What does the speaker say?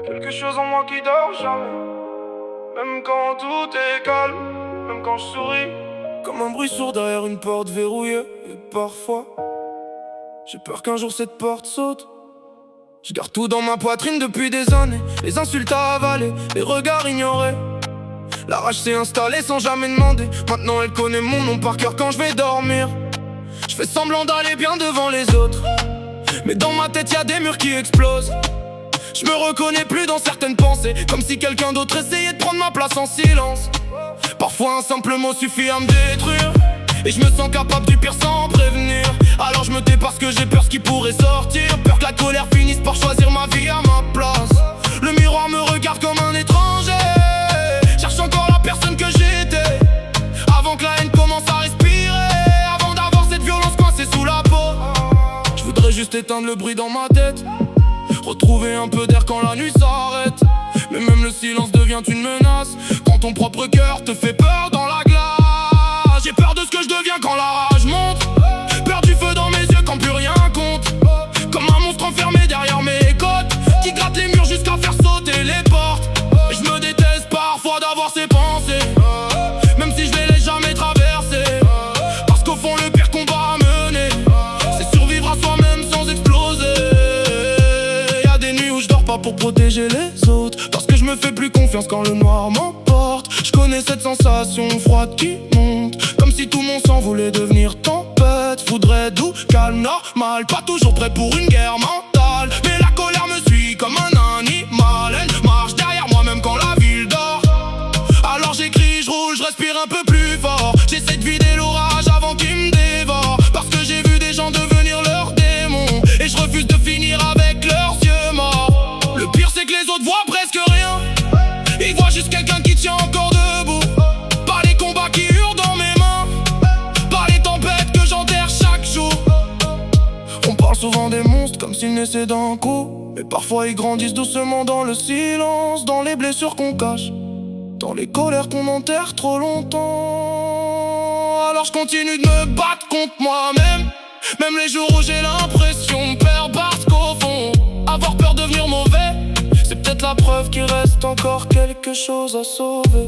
Quelque chose en moi qui dort jamais. Même quand tout est calme, même quand je souris. Comme un bruit sourd derrière une porte verrouillée. Et parfois, j'ai peur qu'un jour cette porte saute. Je garde tout dans ma poitrine depuis des années. Les insultes à avaler, les regards ignorés. La rage s'est installée sans jamais demander. Maintenant elle connaît mon nom par cœur quand je vais dormir. Je fais semblant d'aller bien devant les autres, mais dans ma tête y'a des murs qui explosent. Je me reconnais plus dans certaines pensées, comme si quelqu'un d'autre essayait de prendre ma place en silence. Parfois un simple mot suffit à me détruire, et je me sens capable du pire sans prévenir. Alors je me tais parce que j'ai peur ce qui pourrait sortir. Peur que la colère finisse par choisir ma vie à ma place. Le miroir me regarde comme un étranger. Cherche encore la personne que j'étais, avant que la haine commence à respirer, avant d'avoir cette violence coincée sous la peau. Je voudrais juste éteindre le bruit dans ma tête, retrouver un peu d'air quand la nuit s'arrête. Mais même le silence devient une menace quand ton propre cœur te fait peur dans la glace. J'ai peur de ce que je deviens quand la rage monte, peur du feu dans mes yeux quand plus rien compte. Comme un monstre enfermé derrière mes côtes, qui gratte les murs jusqu'à faire sauter les portes. Et je me déteste parfois d'avoir ces pensées, même si je les laisse jamais traverser. Parce qu'au fond le pire combat à mener, c'est survivre à soi-même sans exploser. Y'a des nuits où je dors pas pour protéger les autres, parce que je me fais plus confiance quand le noir m'emporte. Je connais cette sensation froide qui monte, comme si tout mon sang voulait devenir tempête. Faudrait doux, calme, normal, pas toujours prêt pour une guerre mentale. Mais la colère me suit comme un animal, elle marche derrière moi même quand la ville dort. Alors j'écris, je roule, je respire un peu plus fort. J'essaie de vider l'orage avant qu'il me dévore, parce que j'ai vu des gens devenir leurs démons, et je refuse de finir avec leurs yeux morts. Le pire c'est que les autres voient presque rien, ils voient juste quelqu'un qui tient encore debout. Pas les combats qui hurlent dans mes mains, pas les tempêtes que j'enterre chaque jour. On parle souvent des monstres comme s'ils naissaient d'un coup, mais parfois ils grandissent doucement dans le silence, dans les blessures qu'on cache, dans les colères qu'on enterre trop longtemps. Alors je continue de me battre contre moi-même, même les jours où j'ai l'impression de perdre. Parce qu'au fond, avoir peur de devenir mauvais, c'est peut-être la preuve qu'il reste encore quelque chose à sauver.